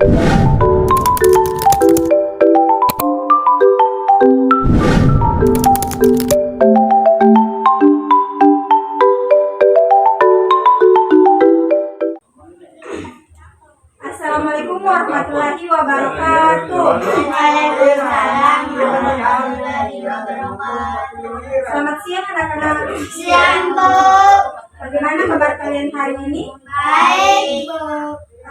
Assalamualaikum warahmatullahi wabarakatuh. Waalaikumsalam warahmatullahi wabarakatuh. Selamat siang anak-anak. Siang, Bu. Bagaimana kabar kalian hari ini? Baik, Bu.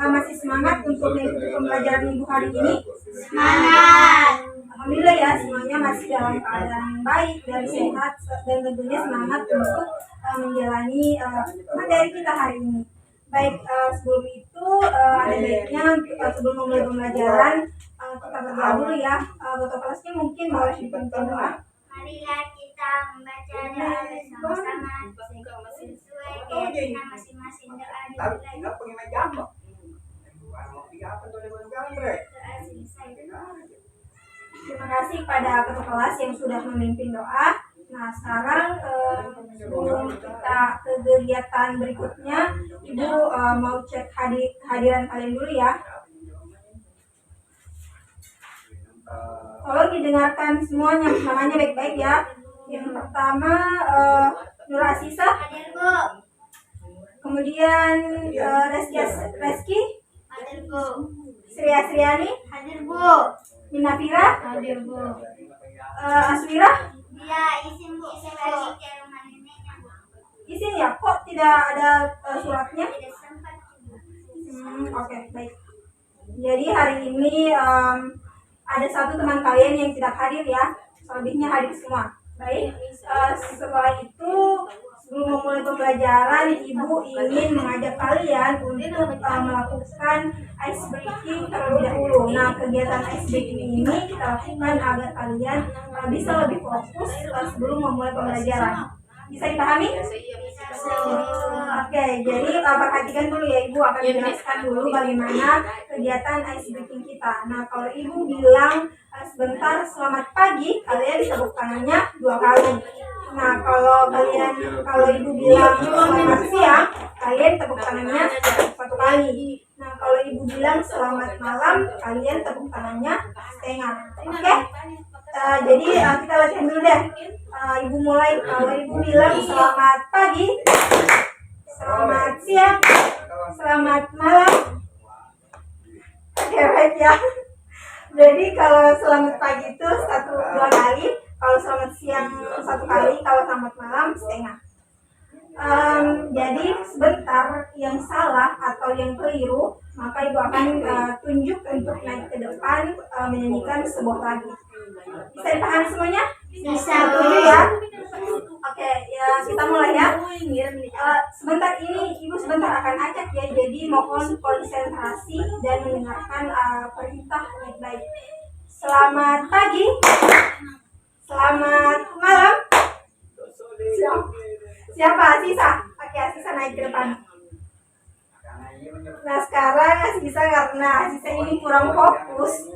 Masih semangat untuk mengikuti pembelajaran ibu hari ini? Semangat. Alhamdulillah ya, semuanya masih dalam keadaan baik dan sehat, dan tentunya semangat untuk menjalani materi kita hari ini. Baik, sebelum itu ada baiknya sebelum memulai pembelajaran kita berdoa dulu ya. Ketua kelasnya mungkin boleh dipimpin doa. Marilah kita membaca doa bersama-sama sesuai keyakinan masing-masing. Doa dimulai. Terima kasih pada ketua kelas yang sudah memimpin doa. Nah, sekarang sebelum kita ke kegiatan berikutnya, Ibu mau cek kehadiran kalian dulu ya. Tolong didengarkan semuanya, namanya baik-baik ya. Yang pertama Nur Asisa, Hadir, Bu. kemudian Reski, Hadir, Bu. Sriani, Hadir, Bu. Minafira, Hadir, Bu. Aswira. Dia izin, Bu. Saya lagi ke rumah neneknya, Bu. Izin ya, kok tidak ada suratnya? Tidak sempat. Oke, baik. Jadi hari ini ada satu teman kalian yang tidak hadir ya, selebihnya hadir semua. Baik, setelah itu sebelum memulai pembelajaran, Ibu ingin mengajak kalian untuk melakukan ice breaking terlebih dahulu. Nah, kegiatan ice breaking ini kita lakukan agar kalian bisa lebih fokus sebelum memulai pembelajaran. Bisa dipahami? Oke, jadi perhatikan dulu ya, Ibu akan menjelaskan dulu bagaimana kegiatan ice breaking kita. Nah, kalau Ibu bilang sebentar selamat pagi, kalian tepuk tangannya 2 kali. Nah, kalau Ibu bilang selamat siang, kalian tepuk tangannya 1 kali. Nah, kalau Ibu bilang selamat malam, kalian tepuk tangannya setengah. Oke? Jadi kita latihan dulu deh. Ibu mulai. Kalau Ibu bilang selamat pagi, selamat siang, selamat malam. Oke, baik ya. Jadi kalau selamat pagi itu 2 kali, kalau selamat siang 1 kali, kalau selamat malam setengah. Jadi sebentar yang salah atau yang keliru, maka Ibu akan tunjuk untuk naik ke depan menyanyikan sebuah lagu. Bisa dipahami semuanya? Bisa, Setuju ya? Oke, ya kita mulai ya. Sebentar ini Ibu sebentar akan ajak ya, jadi mohon konsentrasi dan mendengarkan perintah baik-baik. Selamat pagi, selamat malam. Siapa? Asisa? Oke, Asisa naik ke depan. Nah, sekarang Asisa, karena Asisa ini kurang fokus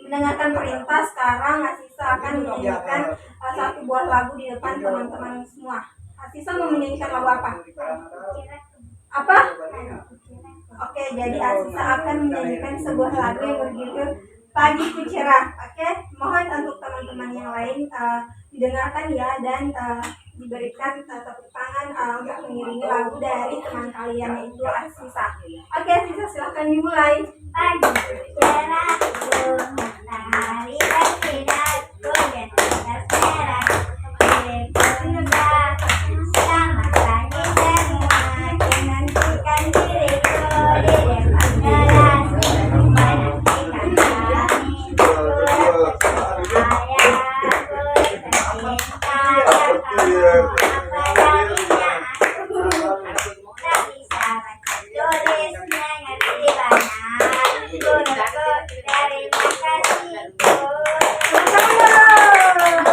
mendengarkan perintah, sekarang Asisa akan menyanyikan satu buah lagu di depan teman-teman semua. Asisa mau menyanyikan lagu apa? Apa? Oke, jadi Asisa akan menyanyikan sebuah lagu yang berjudul Pagiku Cerah. Oke, mohon untuk teman-teman yang lain didengarkan ya, dan diberikan tepuk tangan untuk mengiringi lagu dari teman kalian, yaitu Asisa. Oke, Asisa silahkan dimulai. Pagi cerahku, matahari bersinarku, dan atas merah diriku sudah. Selamat pagi semua, menantikan diriku di depan kelas. Menantikan kami, ku terpercaya, ku tercinta, dan kamu apa darinya aku. Tak bisa baca tulisnya, ngerti banyak.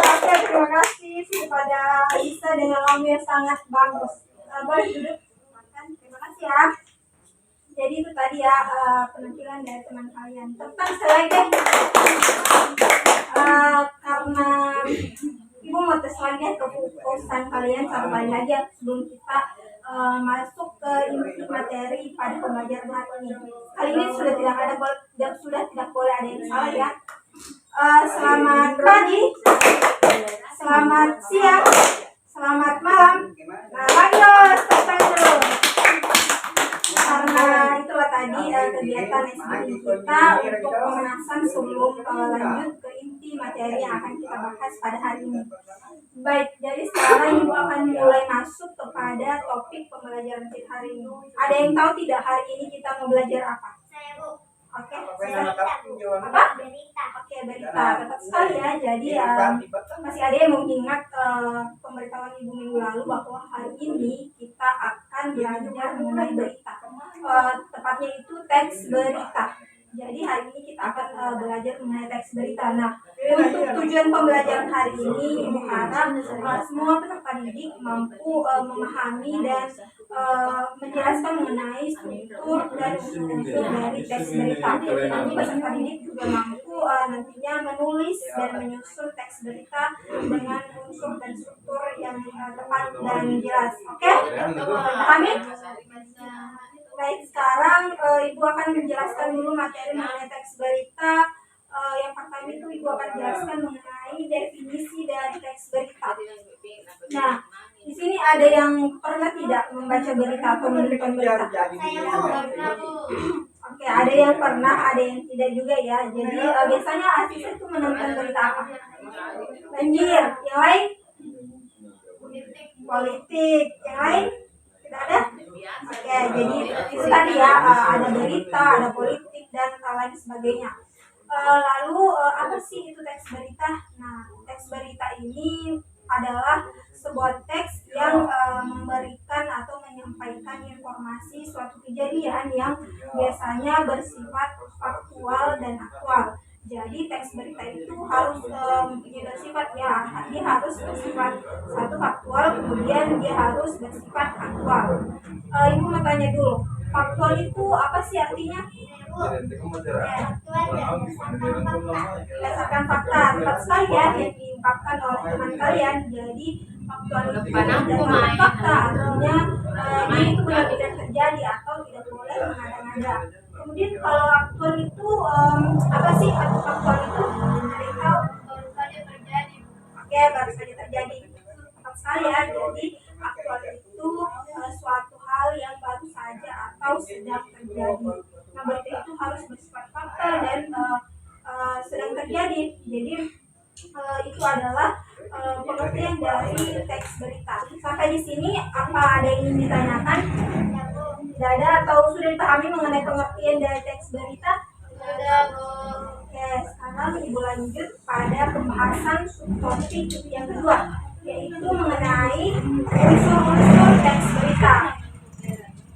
Oke, terima kasih kepada Asisa dengan lagu yang sangat bagus. Boleh duduk. Terima kasih ya. Jadi itu tadi ya penampilan dari teman kalian. Tentang sekali deh. Karena Ibu mau tes lagi ya kefokusan kalian 1 kali lagi ya sebelum kita masuk ke inti materi pada pembelajaran hari ini. Kali ini sudah tidak boleh ada yang salah ya. Selamat pagi, selamat siang, selamat malam. Nah, ayo start dulu. Karena itulah tadi kegiatan SBM kita untuk pemanasan sebelum lanjut ke inti materi yang akan kita bahas pada hari ini. Baik, jadi sekarang Ibu akan mulai masuk kepada topik pembelajaran kita hari ini. Ada yang tahu tidak hari ini kita mau belajar apa? Saya, Bu. Oke, Apa? Berita. Oke, berita. Tepat sekali ya. Jadi masih ada yang mengingat pemberitahuan Ibu minggu lalu bahwa hari ini kita akan belajar mengenai berita. Tepatnya itu teks berita. Jadi hari ini kita akan belajar mengenai teks berita. Nah, untuk tujuan pembelajaran hari ini, Ibu harap semua peserta didik mampu memahami dan menjelaskan mengenai struktur dan unsur-unsur dari teks berita. Nanti peserta didik juga mampu nantinya menulis dan menyusun teks berita dengan unsur dan struktur yang tepat dan jelas. Oke? Pahami? Baik, sekarang Ibu akan menjelaskan dulu materi mengenai teks berita. Yang pertama itu Ibu akan jelaskan mengenai definisi dari teks berita. Nah, di sini ada yang pernah tidak membaca berita atau menonton berita? Saya pernah, Bu. Oke, ada yang pernah, ada yang tidak juga ya. Jadi biasanya asisten itu menonton berita apa? Banjir. Yang lain? Politik. Yang lain? Tidak ada? Oke, jadi itu tadi ya, ada berita, ada politik, dan lain sebagainya. Lalu apa sih itu teks berita? Nah, teks berita ini adalah sebuah teks yang memberikan atau menyampaikan informasi suatu kejadian yang biasanya bersifat faktual dan aktual. Jadi teks berita itu harus mempunyai dua sifat ya, dia harus bersifat satu faktual, kemudian dia harus bersifat aktual. Ibu mau tanya dulu, faktual itu apa sih artinya? Berdasarkan fakta, tepat sekali ya yang diungkapkan oleh teman kalian. Jadi faktual itu berdasarkan fakta, artinya ini itu benar-benar terjadi atau tidak boleh mengada-ngada. Kemudian kalau aktual itu apa sih faktual itu? Ada yang tahu? Baru saja terjadi. Oke, baru saja terjadi. Tepat sekali ya. Jadi aktual itu suatu hal yang baru saja atau sedang terjadi. Nah, berita itu harus bersifat fakta dan sedang terjadi. Jadi itu adalah pengertian dari teks berita. Sampai di sini apa ada yang ingin ditanyakan? Tidak ada atau sudah dipahami mengenai pengertian dari teks berita? Sudah, Bu. Oke, sekarang Ibu lanjut pada pembahasan subtopik yang kedua, yaitu mengenai unsur-unsur teks berita.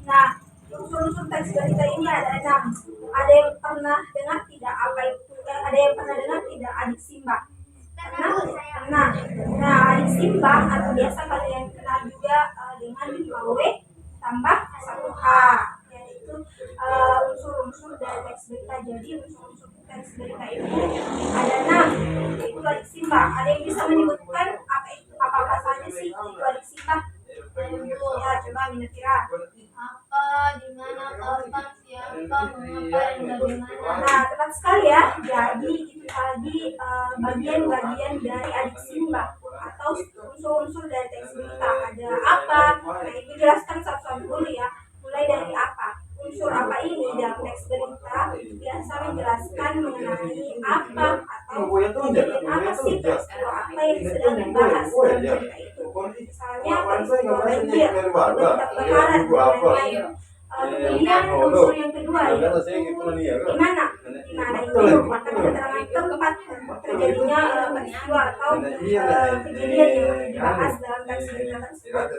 Nah, unsur-unsur teks berita ini ada 6. Ada yang pernah dengar tidak apa itu? Ada yang pernah dengar tidak adik simbah? Pernah. Nah, adik simbah atau biasa kalian kenal juga dengan 5W tambah 1H, yaitu unsur-unsur dari teks berita. Jadi unsur-unsur teks berita itu ada 6, yaitu adik simbah. Ada yang bisa menyebutkan apa saja sih itu adik simbah? Ya, coba Mina kira. Apa, di mana, kapan, siapa, mengapa, dan bagaimana. Nah, tepat sekali ya. Jadi itu tadi bagian-bagian dari adik simbah atau unsur-unsur dari teks berita. Ada apa? Nah, itu jelaskan satu-satu dulu ya. Mulai dari apa? Unsur apa ini dalam teks berita biasa menjelaskan mengenai apa atau kejadian apa sih peristiwa apa yang sedang dibahas dalam berita itu. Misalnya peristiwa banjir, berita kebakaran, dan lain-lain. Kemudian unsur yang kedua yaitu di mana ini merupakan keterangan tempat terjadinya peristiwa atau kejadian yang dibahas dalam teks berita tersebut.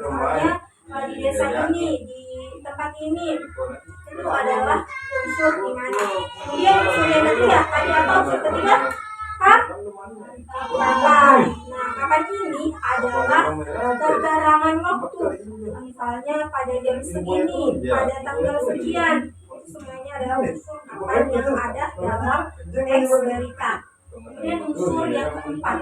Misalnya di desa ini, di tempat ini, itu adalah unsur di mana. Kemudian unsur yang ketiga, tadi apa unsur ketiga? Kapan. Nah, kapan ini adalah keterangan waktu. Misalnya pada jam segini, pada tanggal sekian. Itu semuanya adalah unsur kapan yang ada dalam teks berita. Kemudian unsur yang keempat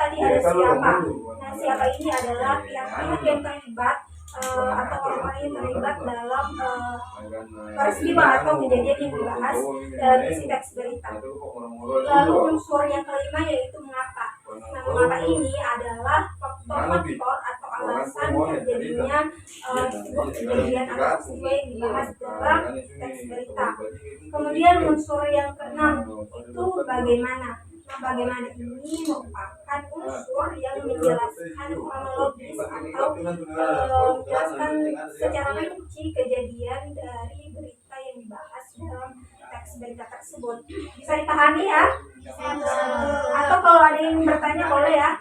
tadi ada siapa. Nah, siapa ini adalah pihak-pihak yang terlibat atau orang-orang yang terlibat dalam peristiwa atau kejadian yang dibahas dalam isi teks berita. Lalu unsur yang kelima yaitu mengapa. Nah, mengapa ini adalah faktor-faktor atau alasan terjadinya sebuah kejadian atau peristiwa yang dibahas dalam teks berita. Kemudian unsur yang keenam itu bagaimana. Nah, bagaimana ini merupakan unsur yang menjelaskan kronologis atau menjelaskan secara rinci kejadian dari berita yang dibahas dalam teks berita tersebut. Bisa dipahami ya? Atau kalau ada yang bertanya boleh ya?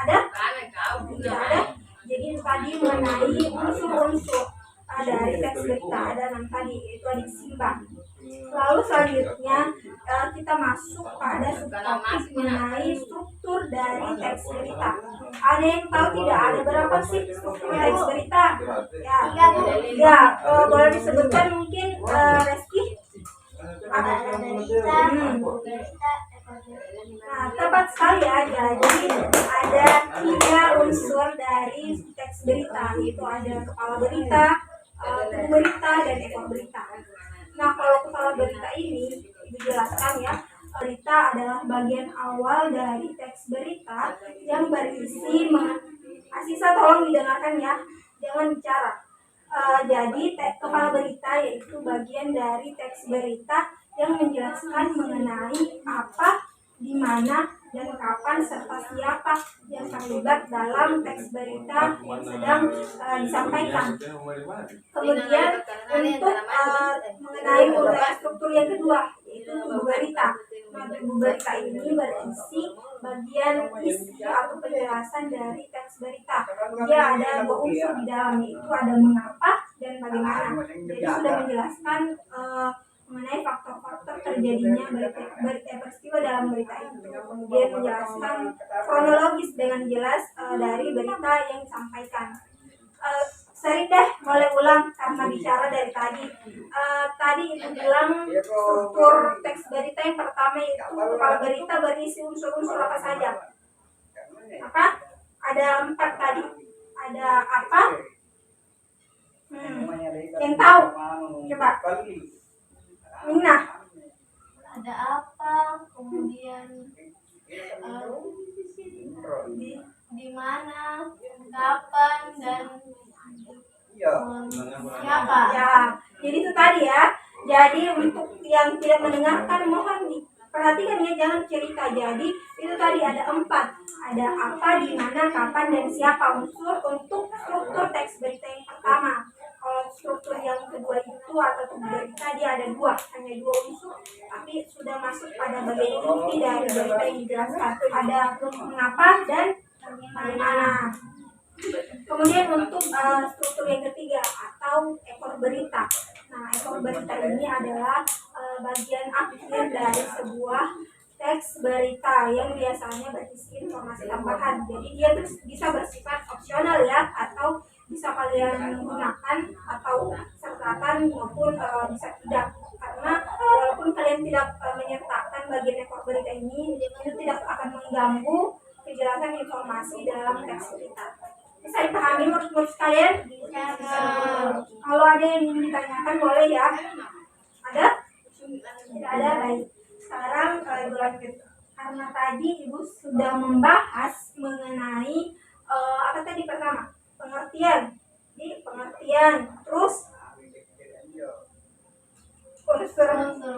Ada? Tidak ada. Jadi tadi mengenai unsur-unsur dari teks berita ada 6 tadi, yaitu adik simbang. Lalu selanjutnya kita masuk pada subtopik mengenai struktur dari teks berita. Ada yang tahu tidak ada berapa sih struktur teks berita? Ya, boleh disebutkan mungkin Reski? Nah, tepat sekali ya. Jadi ada 3 unsur dari teks berita, yaitu ada kepala berita, tubuh berita, dan ekor berita. Nah, kalau kepala berita ini dijelaskan ya, berita adalah bagian awal dari teks berita yang berisi Asisa tolong didengarkan ya, jangan bicara. Jadi kepala berita yaitu bagian dari teks berita yang menjelaskan mengenai apa, di mana, dan kapan serta siapa yang terlibat dalam teks berita yang sedang disampaikan. Kemudian untuk mengenai struktur yang kedua yaitu tubuh berita. Nah, tubuh berita ini berisi bagian isi atau penjelasan dari teks berita. Dia ada 2 unsur di dalam, yaitu ada mengapa dan bagaimana. Jadi sudah menjelaskan mengenai faktor-faktor terjadinya peristiwa dalam berita itu. Kemudian menjelaskan kronologis dengan jelas dari berita yang disampaikan. Sering deh, boleh ulang karena bicara dari tadi. Tadi Ibu bilang struktur teks berita yang pertama itu kepala berita berisi unsur-unsur apa saja? Apa? Ada 4 tadi. Ada apa? Yang tahu? Coba. Mina. Ada apa? Kemudian di mana, kapan, dan siapa? Ya, jadi itu tadi ya. Jadi untuk yang tidak mendengarkan mohon diperhatikan ya, jangan cerita. Jadi itu tadi ada 4. Ada apa, di mana, kapan, dan siapa unsur untuk struktur teks berita yang pertama. Kalau struktur yang kedua itu atau tubuh berita dia ada 2, hanya 2 unsur, tapi sudah masuk pada bagian inti dari berita yang dijelaskan. Ada mengapa dan bagaimana. Kemudian untuk struktur yang ketiga atau ekor berita. Nah, ekor berita ini adalah bagian akhir dari sebuah teks berita yang biasanya berisi informasi tambahan. Jadi dia bisa bersifat opsional ya, atau bisa kalian gunakan atau sertakan maupun bisa tidak, karena walaupun kalian tidak menyertakan bagian ekor berita ini, itu tidak akan mengganggu kejelasan informasi dalam teks berita. Bisa dipahami menurut kalian? Kalau ada yang ingin ditanyakan boleh ya. Ada? Tidak ada, baik. Sekarang Ibu lanjut. Karena tadi Ibu sudah membahas mengenai apa tadi pertama? Pengertian. Jadi pengertian, terus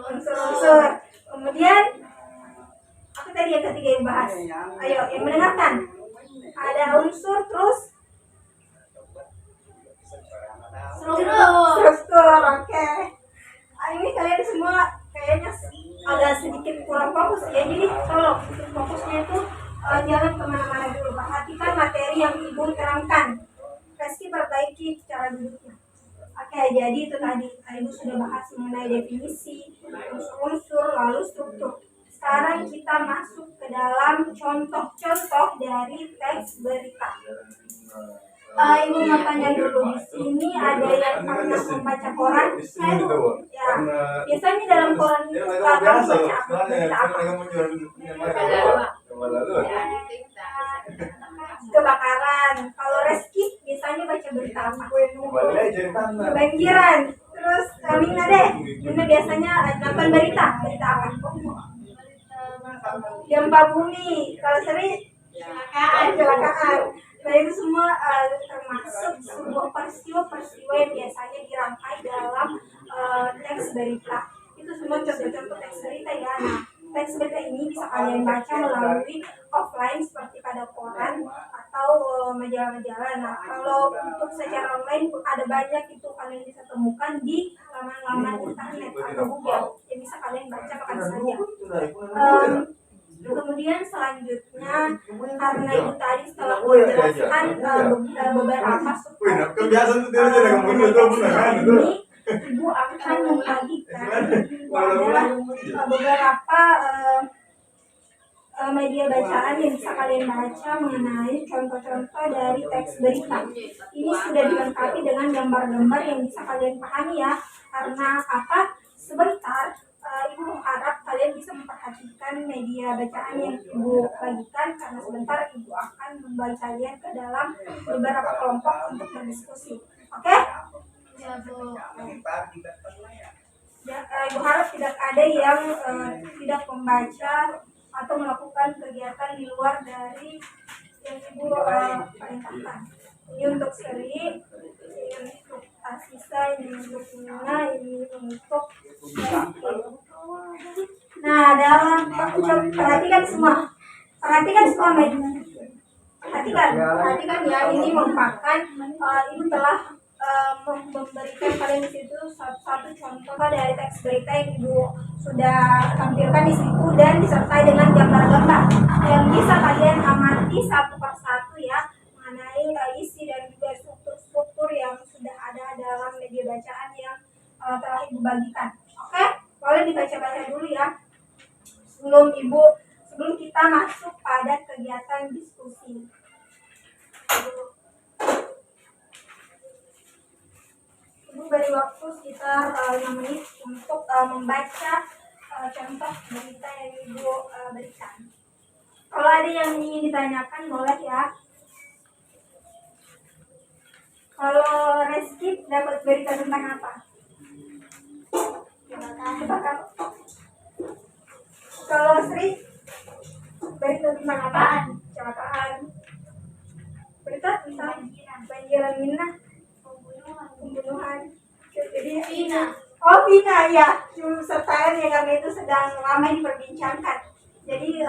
unsur. Kemudian apa tadi yang ketiga yang bahas? Ayo, yang mendengarkan. Ada unsur, terus struktur. Oke. Ini kalian semua kayaknya agak sedikit kurang fokus ya. Jadi tolong fokusnya itu jangan kemana-mana dulu. Perhatikan materi yang Ibu terangkan. Reski perbaiki cara duduknya. Oke, jadi itu tadi Ibu sudah bahas mengenai definisi, unsur-unsur, lalu struktur. Sekarang kita masuk ke dalam contoh-contoh dari teks berita. Ibu mau tanya dulu, di sini ada yang pernah membaca koran? Ya, biasanya dalam koran itu akan baca berita apa? Kebakaran. Kalau Reski bisa biasanya baca berita apa? Banjiran. Terus Mina deh, Mina biasanya nonton berita apa? Gempa bumi. Kalau Sri kecelakaan. Nah itu semua termasuk sebuah peristiwa yang biasanya dirangkai dalam teks berita. Itu semua contoh-contoh teks berita ya. Nah, teks berita ini bisa kalian baca melalui offline seperti pada koran atau majalah-majalah. Nah, kalau untuk secara online ada banyak itu kalian bisa temukan di laman-laman internet atau Google yang bisa kalian baca kapan saja. Kemudian selanjutnya karena itu tadi setelah menjelaskan beberapa Kebiasaan tuh dia dengan bener tuh beneran itu. Ibu akan membagikan beberapa media bacaan yang bisa kalian baca mengenai contoh-contoh dari teks berita. Ini sudah dilengkapi dengan gambar-gambar yang bisa kalian pahami ya. Karena apa? Sebentar Ibu mengharap kalian bisa memperhatikan media bacaan yang Ibu bagikan karena sebentar Ibu akan membagi kalian ke dalam beberapa kelompok untuk berdiskusi. Oke? Ya, Bu. Ibu harap tidak ada yang tidak membaca atau melakukan kegiatan di luar dari yang Ibu perintahkan. Ini untuk Sri, ini untuk Asisa, ini untuk Nina, ini untuk Nah, dalam perhatikan semua perhatikan ya, ini merupakan Ibu telah memberikan kalian di situ satu contoh dari teks berita yang Ibu sudah tampilkan di situ dan disertai dengan gambar-gambar yang bisa kalian amati satu persatu ya mengenai isi dan juga struktur-struktur yang sudah ada dalam media bacaan yang telah Ibu bagikan. Oke, boleh dibaca-baca dulu ya sebelum kita masuk pada kegiatan diskusi. Ibu beri waktu sekitar 5 menit untuk membaca contoh berita yang Ibu berikan. Kalau ada yang ingin ditanyakan boleh ya. Kalau Reski dapat berita tentang apa? Kebakaran. Kalau Sri berita tentang apaan? Kecelakaan. Berita tentang banjiran Mina. Pembunuhan. Jadi Vina. Oh Vina ya, sertaan ya karena itu sedang ramai diperbincangkan. Jadi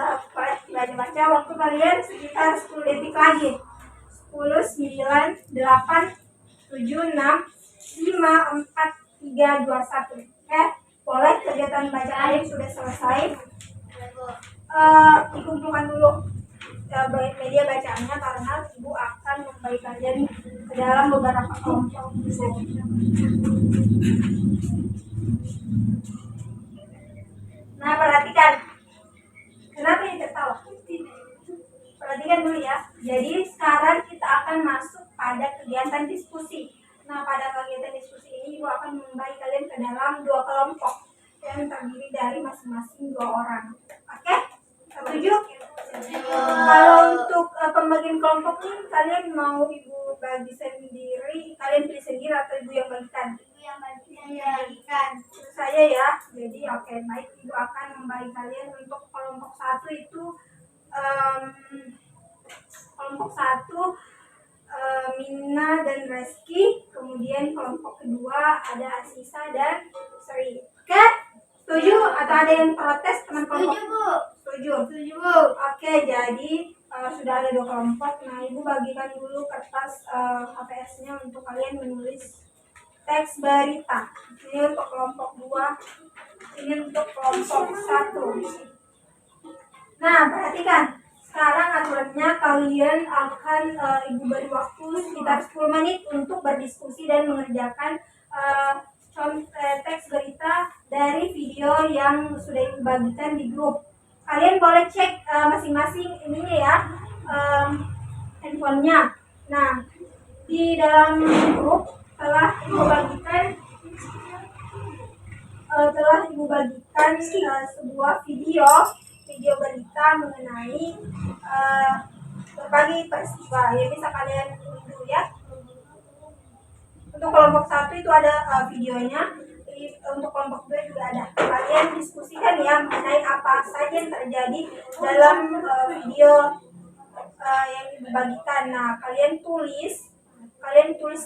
baca-baca waktu kalian sekitar 10 detik lagi. 10, 9, 8, 7, 6, 5, 4, 3, 2, 1. Oke, boleh kegiatan bacaan yang sudah selesai. Dikumpulkan dulu media bacaannya karena Ibu akan membagi kalian ke dalam beberapa kelompok. Nah, perhatikan. Kenapa ini tertawa? Perhatikan dulu ya. Jadi sekarang kita akan masuk pada kegiatan diskusi. Nah, pada kegiatan diskusi ini Ibu akan membagi kalian ke dalam 2 kelompok yang terdiri dari masing-masing 2 orang. Oke? Setuju? Kalau untuk pembagian kelompok ini kalian mau Ibu bagi sendiri, kalian pilih sendiri atau Ibu yang bagikan? Ibu yang bagikan. Saya ya. Jadi oke, baik, Ibu akan membagi kalian untuk kelompok 1 itu kelompok 1 Mina dan Reski, kemudian kelompok kedua ada Asisa dan Sri. Oke? Setuju atau ada yang protes teman kelompok? Setuju, Bu. Setuju. Setuju, Bu. Oke, jadi sudah ada 2 kelompok. Nah, Ibu bagikan dulu kertas HPS-nya untuk kalian menulis teks berita. Ini untuk kelompok 2, ini untuk kelompok 1. Nah, perhatikan. Sekarang aturannya kalian akan Ibu beri waktu sekitar 10 menit untuk berdiskusi dan mengerjakan teks berita dari video yang sudah Ibu bagikan di grup. Kalian boleh cek masing-masing ininya ya, handphonenya. Nah, di dalam grup telah Ibu bagikan sebuah video berita mengenai berbagai peristiwa. Ya bisa kalian unduh ya Untuk kelompok 1 itu ada videonya. Untuk kelompok 2 juga ada. Kalian diskusikan ya mengenai apa saja yang terjadi dalam video yang dibagikan. Nah, kalian tulis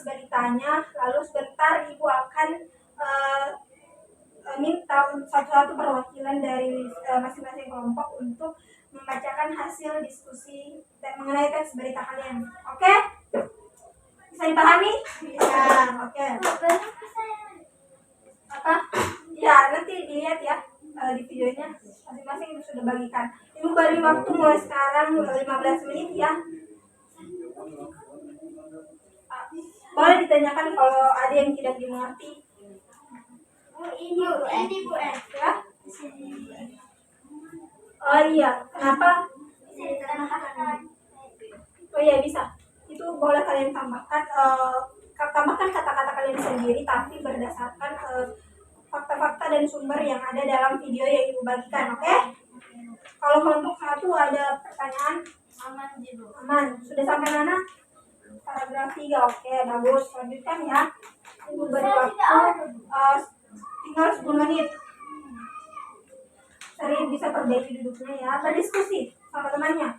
beritanya, lalu sebentar ibu akan minta satu-satu perwakilan dari masing-masing kelompok untuk membacakan hasil diskusi mengenai teks berita kalian. Oke? Bisa dipahami? Ya, oke. Apa? Ya, nanti dilihat ya di videonya masing-masing sudah bagikan. Ibu beri waktu mulai sekarang 15 menit ya. Boleh ditanyakan kalau ada yang tidak dimengerti. Ini Bu Ya? Oh iya, kenapa? bisa ditambahkan. Oh iya bisa. Itu boleh kalian tambahkan kata-kata kalian sendiri tapi berdasarkan fakta-fakta dan sumber yang ada dalam video yang ibu bagikan, oke? Kalau kelompok 1 ada pertanyaan? Aman. Sudah sampai mana? Paragraf 3, oke, bagus. Lanjutkan ya. Ibu beri waktu tinggal 10 menit. Sering bisa perbaiki duduknya ya. Berdiskusi sama temannya.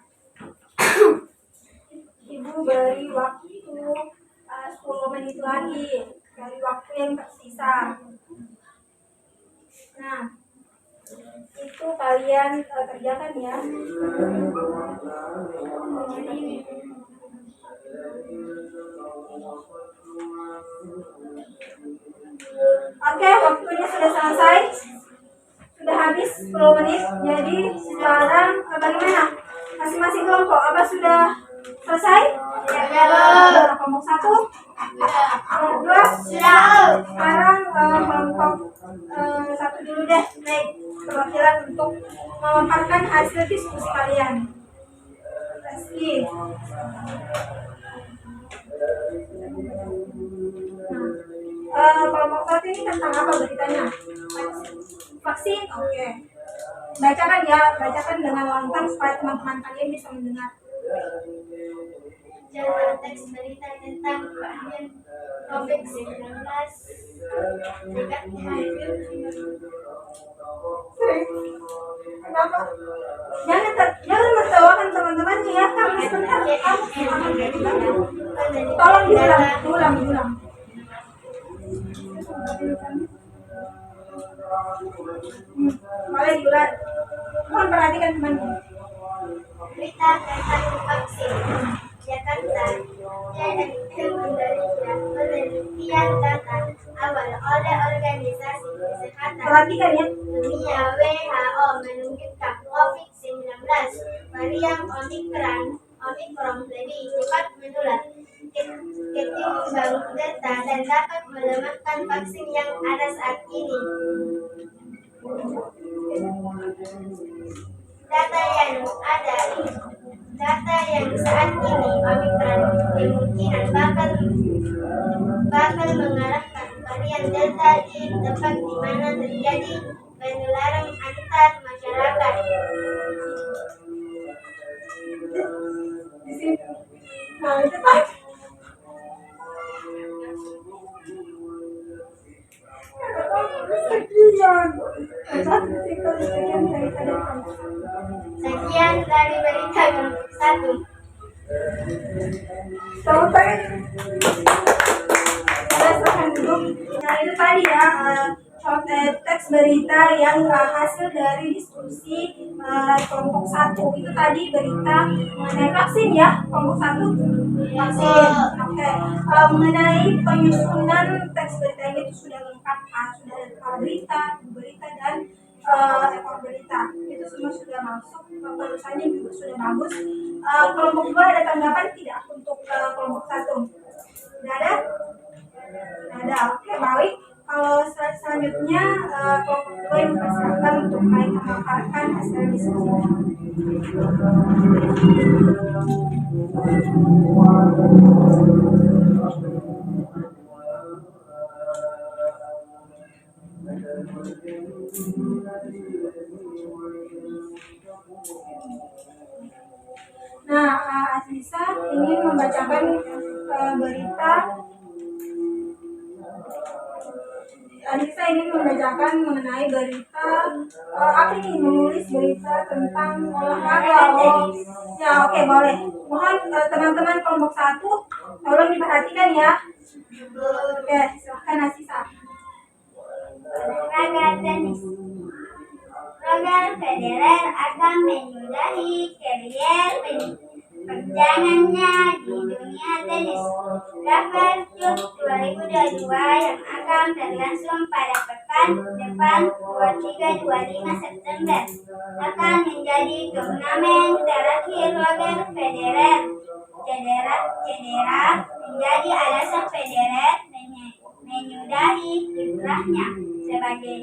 Ibu beri waktu 10 menit lagi dari waktu yang tersisa. Nah, itu kalian kerjakan ya. Oke, waktunya sudah selesai. Sudah habis 10 menit. Jadi sekarang bagaimana? Masing-masing kelompok apa sudah selesai? Ya. Kelompok 1, kelompok 2 Sudah. Sekarang kelompok 1 dulu deh, naik perwakilan untuk memaparkan hasil diskusi kalian. Reski. Kelompok 1 ini tentang apa beritanya? Vaksin, oke. Bacakan ya, bacakan dengan lantang supaya teman-teman kalian bisa mendengar. Jadwal teks berita tentang varian COVID-19 dekat hadir. Kenapa? Jangan mentertawakan teman-temannya ya. Kamu sebentar, tolong diulang. Boleh diulang. Mohon perhatikan temanmu. Berita tentang vaksin. Jakarta, dan penelitian data awal oleh Organisasi Kesehatan Perhatikan ya. Dunia WHO menunjukkan COVID-19 varian Omicron lebih cepat menular ketimbang Delta dan dapat melemahkan vaksin yang ada saat ini. Data yang saat ini Omicron kemungkinan bakal mengarahkan varian Delta di tempat di mana terjadi penularan antar masyarakat. Di sini. Nah, itu Pak. Sekian dari berita kelompok 1. Sampai berdasarkan duduk. Nah itu tadi ya teks berita yang hasil dari diskusi kelompok 1. Itu tadi berita mengenai vaksin ya, kelompok 1 vaksin. Oke. Mengenai penyusunan teks beritanya itu sudah lengkap, sudah ada berita dan ekor berita itu semua sudah masuk, penulisannya juga sudah bagus. Kelompok 2 ada tanggapan tidak untuk kelompok 1? Tidak ada? Tidak ada. Oke, baik. Kalau selanjutnya kelompok 2 yang mempersiapkan untuk naik memaparkan hasil diskusi. Nah, Aziza ingin membacakan berita Anissa ini membacakan mengenai berita apa ini, menulis berita tentang olahraga. Oh, ya oke, boleh. Mohon teman-teman kelompok 1 tolong diperhatikan ya. Oke, silahkan Anissa. Olahraga tenis. Roger Federer akan menyudahi karier perjalanannya di dunia tenis. Rafael Cup 2022 yang akan berlangsung pada pekan depan 23-25 September akan menjadi turnamen terakhir Roger Federer. Cedera menjadi alasan Federer menyudahi kiprahnya sebagai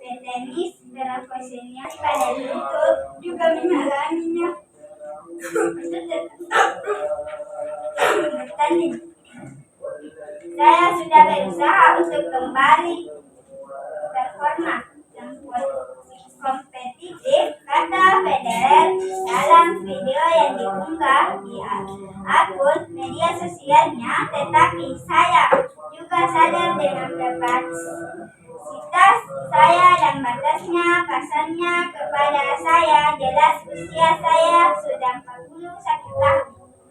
petenis profesional. Pada itu juga mengalaminya bertanding. Saya sudah berusaha untuk kembali performa dan kompetitif, kata Federer dalam video yang diunggah di akun media sosialnya. Tetapi saya juga sadar dengan kapasitas saya dan batasnya. Pasalnya kepada saya jelas usia saya sudah 41 tahun.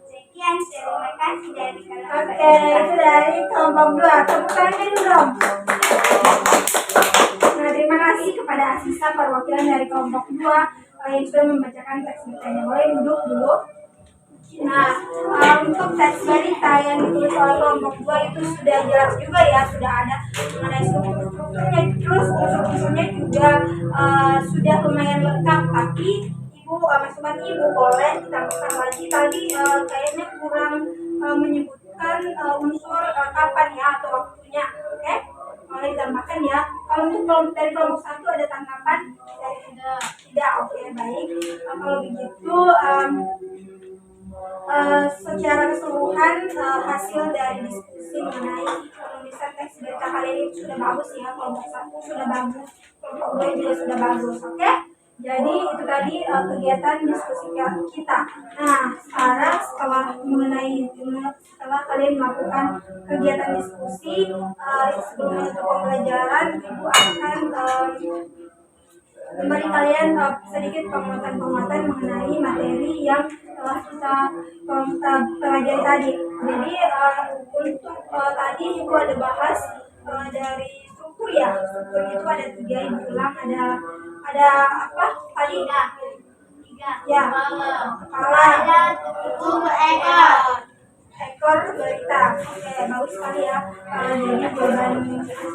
Sekian, terima kasih dari kelompok. Oke, itu dari kelompok 2. Tepuk tangannya dulu dong. Nah, terima kasih kepada Asisa perwakilan dari kelompok 2 yang sudah membacakan teks beritanya. Boleh duduk dulu. Nah, untuk teks berita yang ditulis oleh kelompok 2 itu sudah jelas juga ya, sudah ada mengenai strukturnya, terus unsur-unsurnya juga sudah lumayan lengkap. Tapi Sobat Ibu boleh ditambahkan lagi tadi kayaknya kurang menyebutkan unsur kapan ya atau waktunya. Oke, boleh ditambahkan ya. Kalau untuk dari kelompok 1 ada tanggapan? Tidak. Oke, baik. Kalau begitu secara keseluruhan hasil dari diskusi mengenai penulisan teks berita kali ini sudah bagus ya. Kelompok 1 sudah bagus, kelompok 2 juga sudah bagus. Oke, jadi itu tadi kegiatan diskusi kita. Nah, sekarang setelah kalian melakukan kegiatan diskusi, sebelum menutup pembelajaran, Ibu akan kembali kalian sedikit penguatan mengenai materi yang telah kita pelajari tadi. Jadi untuk tadi Ibu ada bahas dari struktur ya. Struktur itu ada 3, Ibu ulang. Ada apa tadi? 3. Ya. Kepala, tubuh, ekor berita. Oke, bagus sekali ya. Jadi jawaban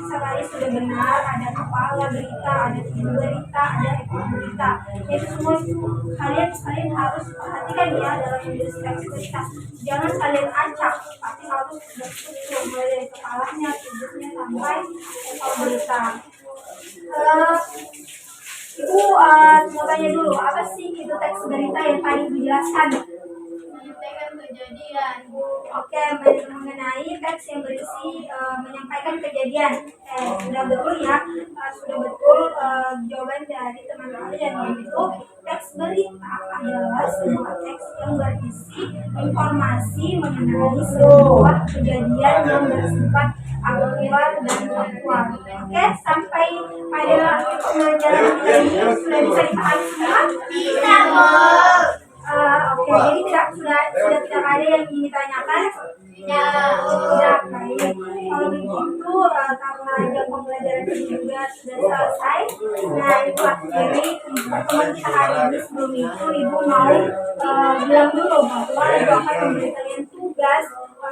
tadi sudah benar. Ada kepala berita, ada tubuh berita, ada ekor berita. Itu semua itu kalian harus perhatikan ya dalam menulis teks berita. Jangan kalian acak, tapi harus berstruktur mulai dari kepalanya, tubuhnya sampai ekor berita. Ibu mau tanya dulu, apa sih itu teks berita yang tadi dijelaskan? menyampaikan kejadian. Oke, mengenai teks yang berisi menyampaikan kejadian. Sudah betul ya, sudah betul jawaban dari teman-teman kalian, yaitu teks berita adalah sebuah teks yang berisi informasi mengenai sebuah kejadian yang bersifat aktual dan faktual. Oke, sampai pada pembelajaran ini sudah bisa dipahami semua? Bisa, Bu. Oke, jadi sudah tidak ada yang ingin ditanyakan? Tidak, baik. Kalau begitu, karena jam pembelajaran ini juga sudah selesai, nah Ibu akhiri pertemuan kita hari ini. Sebelum itu, Ibu mau bilang dulu bahwa Ibu akan memberi kalian tugas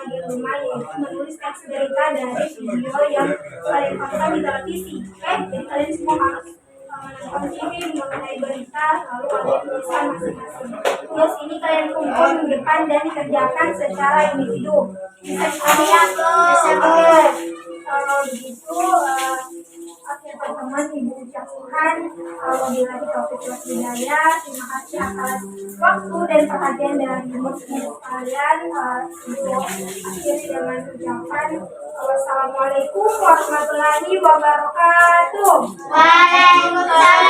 di rumah, yaitu menulis teks berita dari video yang kalian tonton di televisi. Oke, jadi kalian semua harus menonton TV mengenai berita, lalu kalian tuliskan masing-masing. Terus ini kalian kumpul di depan dan dikerjakan secara individu. Bisa kalian oke. Kalau begitu akhir pertemuan Ibu ucapkan wabillahi taufiq wal hidayah. Terima kasih atas waktu dan perhatian dari Ibu sekalian. Ibu akhiri dengan ucapan wassalamualaikum warahmatullahi wabarakatuh. Waalaikumsalam.